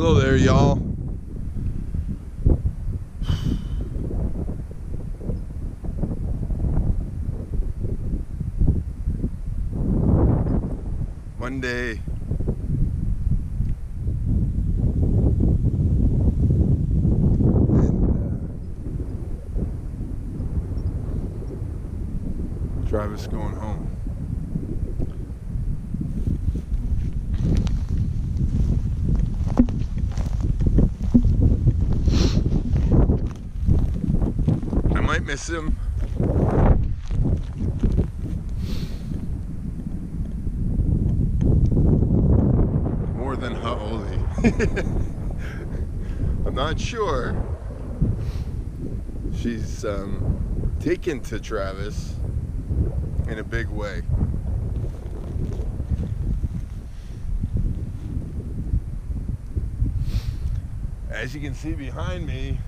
Hello there, y'all. Monday. And Travis going home. I might miss him. More than Haoli. I'm not sure. She's taken to Travis in a big way. As you can see behind me,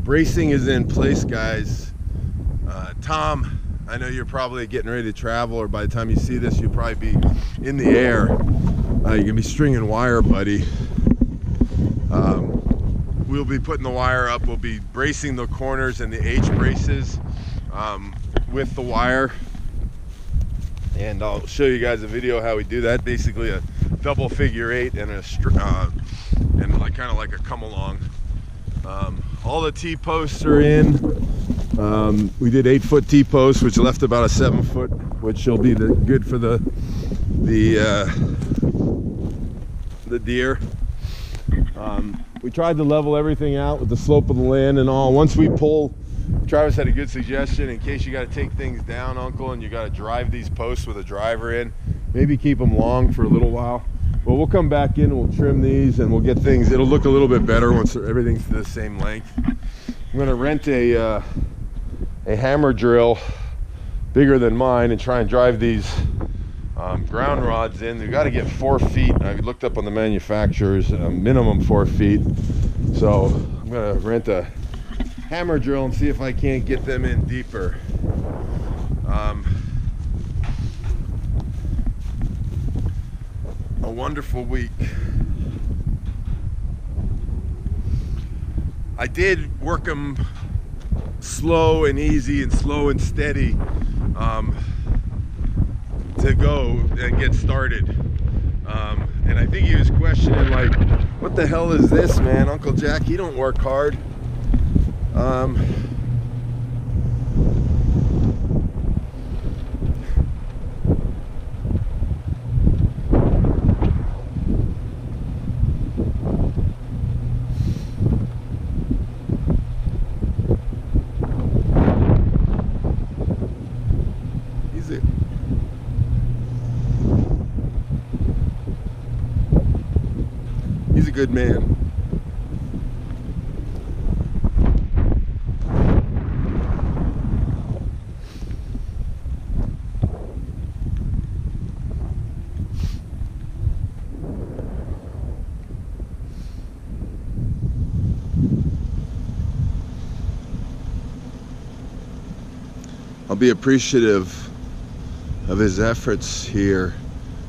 bracing is in place, guys. Tom, I know you're probably getting ready to travel, or by the time you see this, you'll probably be in the air. You're gonna be stringing wire, buddy. We'll be putting the wire up. We'll be bracing the corners and the H braces with the wire. And I'll show you guys a video how we do that. Basically a double figure eight and and like kind of like a come along. All the T-posts are in. We did 8-foot T-posts, which left about a 7-foot, which will be good for the deer. We tried to level everything out with the slope of the land and all. Once we pull, Travis had a good suggestion in case you got to take things down, Uncle, and you got to drive these posts with a driver in. Maybe keep them long for a little while. Well, we'll come back in and we'll trim these and we'll get things. It'll look a little bit better once everything's the same length. I'm going to rent a hammer drill bigger than mine and try and drive these ground rods in. We've got to get 4 feet. I looked up on the manufacturers, minimum 4 feet. So I'm going to rent a hammer drill and see if I can't get them in deeper. A wonderful week. I did work them slow and easy and slow and steady to go and get started. And I think he was questioning, like, what the hell is this, man? Uncle Jack, he don't work hard. He's a good man. I'll be appreciative of his efforts here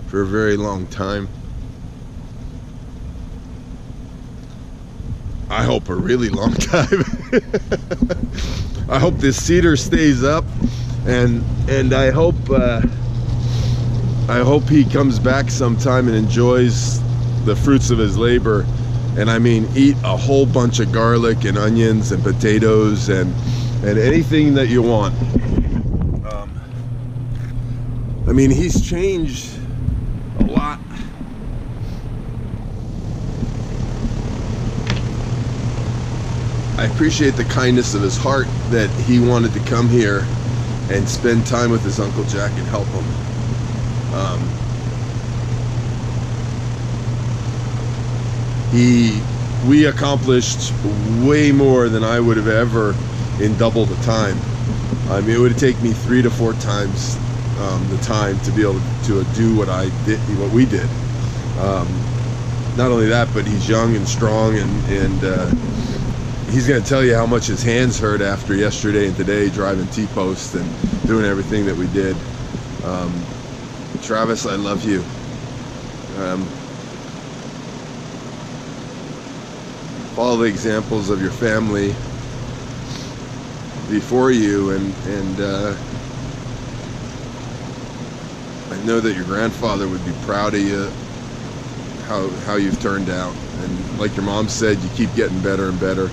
for a very long time. I hope a really long time. I hope this cedar stays up, and I hope he comes back sometime and enjoys the fruits of his labor. And I mean, eat a whole bunch of garlic and onions and potatoes and anything that you want. I mean, he's changed a lot. I appreciate the kindness of his heart that he wanted to come here and spend time with his Uncle Jack and help him. We accomplished way more than I would have ever in double the time. I mean, it would take me 3 to 4 times the time to be able to do what we did. Not only that, but he's young and strong, and he's going to tell you how much his hands hurt after yesterday and today driving T-posts and doing everything that we did. Travis, I love you. follow the examples of your family before you, and I know that your grandfather would be proud of you, how you've turned out. And like your mom said, you keep getting better and better.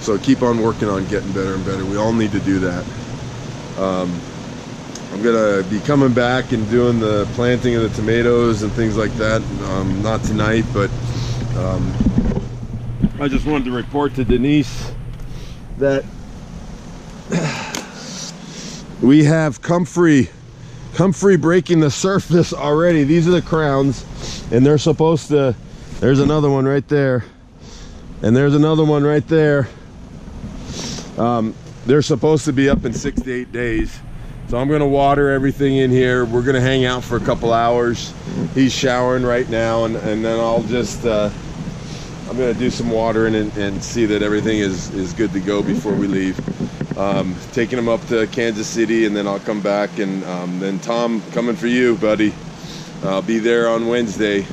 So keep on working on getting better and better. We all need to do that. I'm gonna be coming back and doing the planting of the tomatoes and things like that. Not tonight, but I just wanted to report to Denise that we have comfrey breaking the surface already. These are the crowns, and they're supposed to, there's another one right there, and there's another one right there. They're supposed to be up in 6 to 8 days. So I'm gonna water everything in here. We're gonna hang out for a couple hours. He's showering right now, and then I'll just I'm gonna do some watering and see that everything is good to go before we leave. Taking him up to Kansas City, and then I'll come back, and then Tom, coming for you, buddy. I'll be there on Wednesday.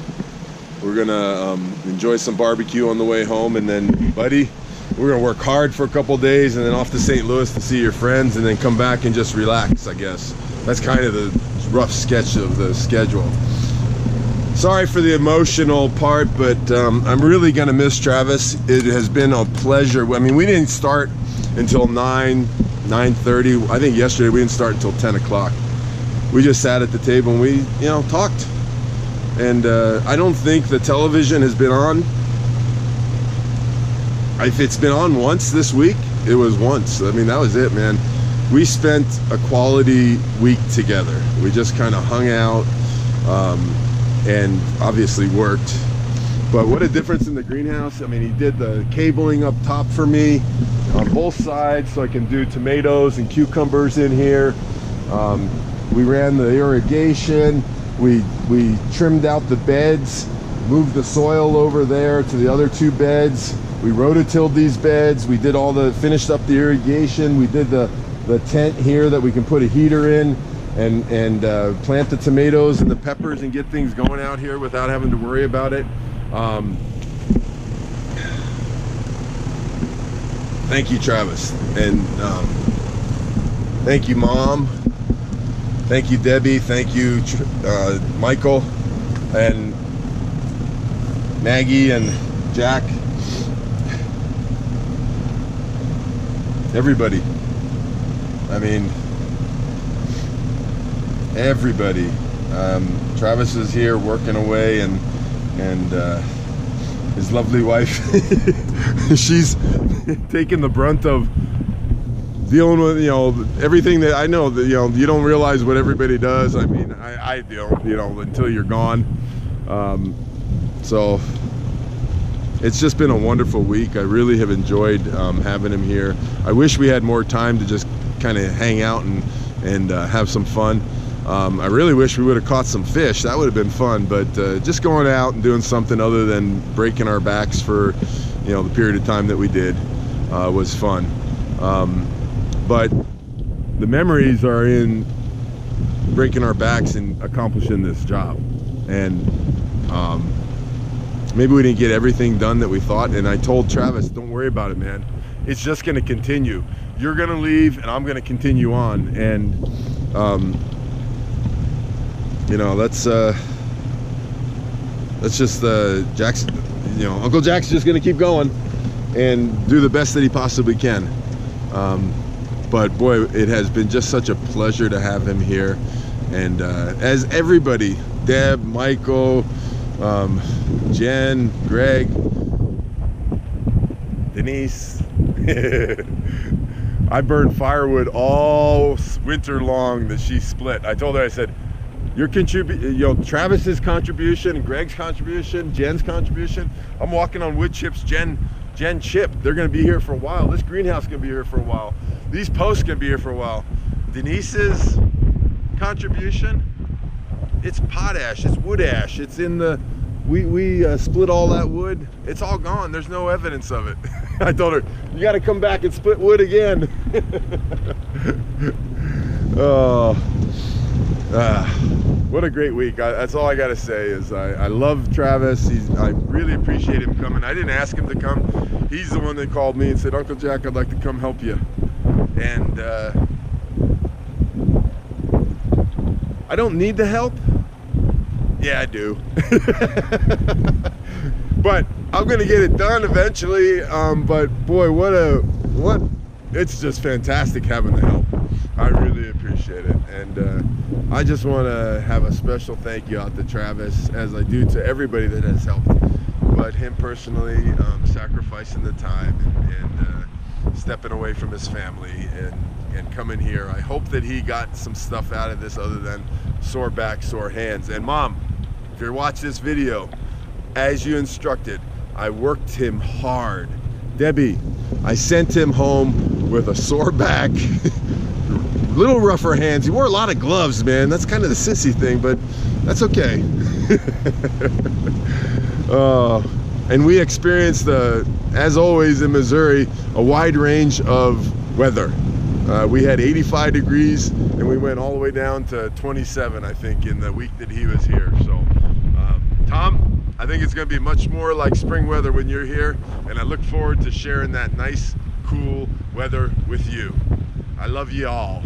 We're gonna enjoy some barbecue on the way home, and then, buddy, we're gonna work hard for a couple days, and then off to St. Louis to see your friends, and then come back and just relax, I guess. That's kind of the rough sketch of the schedule. Sorry for the emotional part, but I'm really gonna miss Travis. It has been a pleasure. I mean, we didn't start until 9:30. I think yesterday we didn't start until 10 o'clock. We just sat at the table and we, talked. And I don't think the television has been on. If it's been on once this week, it was once. I mean, that was it, man. We spent a quality week together. We just kind of hung out and obviously worked. But what a difference in the greenhouse. I mean, he did the cabling up top for me on both sides, so I can do tomatoes and cucumbers in here. We ran the irrigation. We trimmed out the beds, moved the soil over there to the other 2 beds. We rototilled these beds. We did finished up the irrigation. We did the tent here that we can put a heater in and plant the tomatoes and the peppers and get things going out here without having to worry about it. Thank you, Travis, and thank you, Mom. Thank you, Debbie. Thank you, Michael, and Maggie, and Jack. Everybody. I mean, everybody. Travis is here working away, and his lovely wife, she's taking the brunt of dealing with everything that I know that you don't realize what everybody does. I mean, I don't, until you're gone. So it's just been a wonderful week. I really have enjoyed having him here. I wish we had more time to just kind of hang out and have some fun. I really wish we would have caught some fish. That would have been fun, but just going out and doing something other than breaking our backs for the period of time that we did was fun. But the memories are in breaking our backs and accomplishing this job. And maybe we didn't get everything done that we thought, and I told Travis, don't worry about it, man. It's just going to continue. You're going to leave, and I'm going to continue on. And that's just Jackson. Uncle Jack's just going to keep going and do the best that he possibly can. But boy, it has been just such a pleasure to have him here. And as everybody, Deb, Michael, Jen, Greg, Denise, I burned firewood all winter long that she split. I told her, I said, your Travis's contribution, Greg's contribution, Jen's contribution. I'm walking on wood chips. Jen chipped. They're going to be here for a while. This greenhouse is going to be here for a while. These posts can be here for a while. Denise's contribution, it's potash, it's wood ash. It's in the, we split all that wood. It's all gone. There's no evidence of it. I told her, you got to come back and split wood again. Oh. what a great week. That's all I got to say is I love Travis. I really appreciate him coming. I didn't ask him to come. He's the one that called me and said, Uncle Jack, I'd like to come help you. And I don't need the help. Yeah, I do. But I'm gonna get it done eventually. But boy, it's just fantastic having the help. I really appreciate it. And I just want to have a special thank you out to Travis, as I do to everybody that has helped. But him personally, sacrificing the time and stepping away from his family and coming here. I hope that he got some stuff out of this other than sore back, sore hands. And Mom, if you're watching this video, as you instructed, I worked him hard. Debbie, I sent him home with a sore back, little rougher hands. He wore a lot of gloves, man. That's kind of the sissy thing, but that's okay. And we experienced, as always in Missouri, a wide range of weather. We had 85 degrees and we went all the way down to 27, I think, in the week that he was here. So, Tom, I think it's going to be much more like spring weather when you're here, and I look forward to sharing that nice, cool weather with you. I love you all.